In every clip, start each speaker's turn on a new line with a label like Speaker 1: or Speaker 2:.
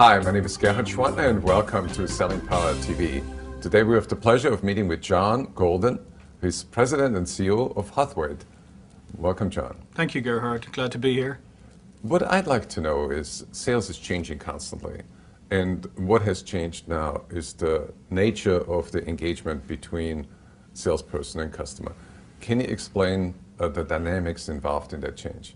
Speaker 1: Hi, my name is Gerhard Schwantner and welcome to Selling Power TV. Today we have the pleasure of meeting with John Golden, who is President and CEO of Hathwaite. Welcome, John.
Speaker 2: Thank you, Gerhard. Glad to be here.
Speaker 1: What I'd like to know is sales is changing constantly. And what has changed now is the nature of the engagement between salesperson and customer. Can you explain the dynamics involved in that change?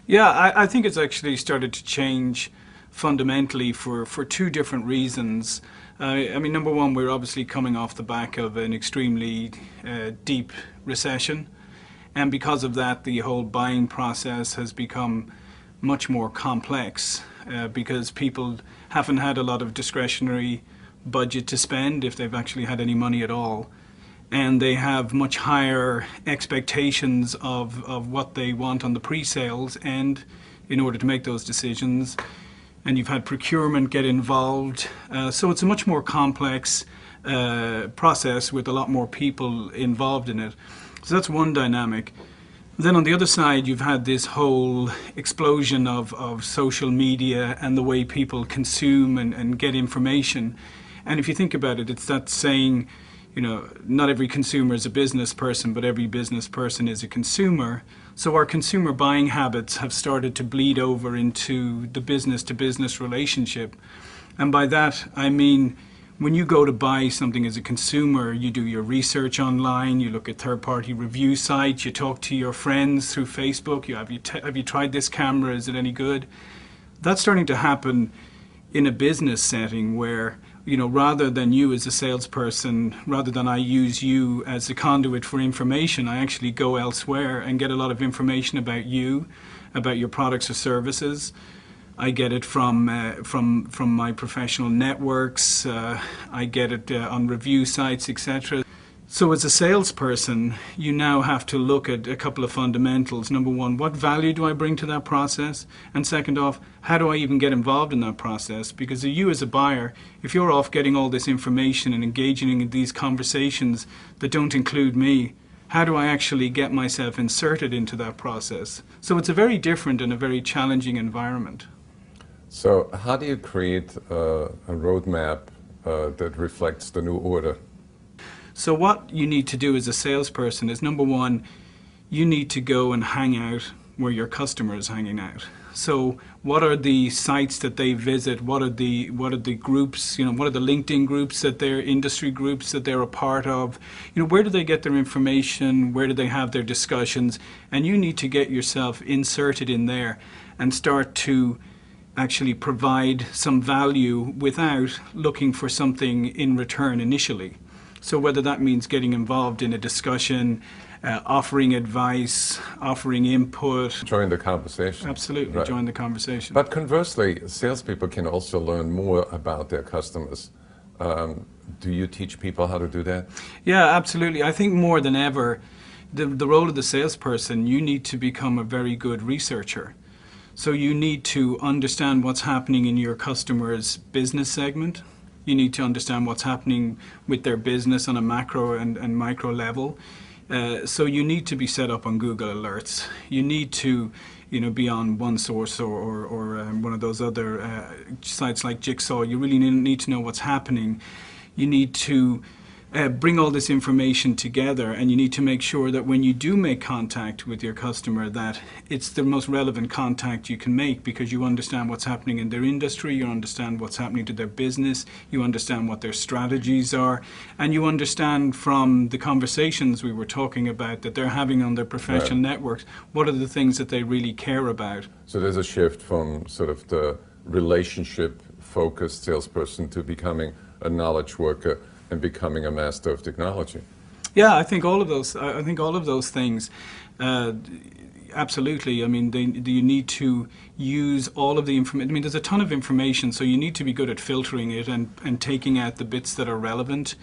Speaker 2: Yeah, I think it's actually started to change fundamentally for two different reasons. I mean, number one, we're obviously coming off the back of an extremely deep recession. And because of that, the whole buying process has become much more complex because people haven't had a lot of discretionary budget to spend if they've actually had any money at all. And they have much higher expectations of what they want on the pre-sales end in order to make those decisions. And you've had procurement get involved. So it's a much more complex process with a lot more people involved in it. So that's one dynamic. Then on the other side, you've had this whole explosion of social media and the way people consume and get information. And if you think about it, it's that saying, you know, not every consumer is a business person, but every business person is a consumer. So our consumer buying habits have started to bleed over into the business-to-business relationship. And by that, I mean, when you go to buy something as a consumer, you do your research online, you look at third-party review sites, you talk to your friends through Facebook, have you tried this camera, is it any good? That's starting to happen in a business setting where, you know, rather than you as a salesperson, rather than I use you as a conduit for information, I actually go elsewhere and get a lot of information about you, about your products or services. I get it from my professional networks, I get it on review sites, etc. So as a salesperson, you now have to look at a couple of fundamentals. Number one, what value do I bring to that process? And second off, how do I even get involved in that process? Because you as a buyer, if you're off getting all this information and engaging in these conversations that don't include me, how do I actually get myself inserted into that process? So it's a very different and a very challenging environment.
Speaker 1: So how do you create a roadmap that reflects the new order?
Speaker 2: So what you need to do as a salesperson is, number one, you need to go and hang out where your customer is hanging out. So what are the sites that they visit? What are the groups, you know, what are the LinkedIn groups that they're, industry groups that they're a part of? You know, where do they get their information? Where do they have their discussions? And you need to get yourself inserted in there and start to actually provide some value without looking for something in return initially. So whether that means getting involved in a discussion, offering advice, offering input.
Speaker 1: Join the conversation.
Speaker 2: Absolutely, right. Join the conversation.
Speaker 1: But conversely, salespeople can also learn more about their customers. Do you teach people how to do that?
Speaker 2: Yeah, absolutely. I think more than ever, the role of the salesperson, you need to become a very good researcher. So you need to understand what's happening in your customer's business segment. You need to understand what's happening with their business on a macro and micro level. So you need to be set up on Google Alerts. You need to, you know, be on OneSource or one of those other sites like Jigsaw. You really need to know what's happening. You need to bring all this information together, and you need to make sure that when you do make contact with your customer, that it's the most relevant contact you can make, because you understand what's happening in their industry, you understand what's happening to their business, you understand what their strategies are, and you understand from the conversations we were talking about that they're having on their professional networks, what are the things that they really care about.
Speaker 1: So there's a shift from sort of the relationship-focused salesperson to becoming a knowledge worker and becoming a master of technology.
Speaker 2: Yeah, I think all of those. I think all of those things. Absolutely. I mean, you need to use all of the information. I mean, there's a ton of information, so you need to be good at filtering it and taking out the bits that are relevant.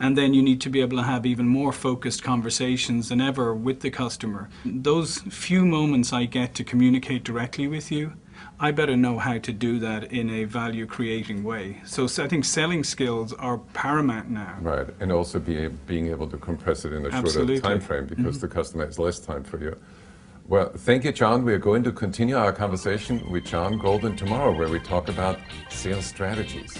Speaker 2: And then you need to be able to have even more focused conversations than ever with the customer. Those few moments I get to communicate directly with you, I better know how to do that in a value-creating way. So I think selling skills are paramount now.
Speaker 1: Right, and also being able to compress it in a shorter time frame, because the customer has less time for you. Well, thank you, John. We are going to continue our conversation with John Golden tomorrow, where we talk about sales strategies.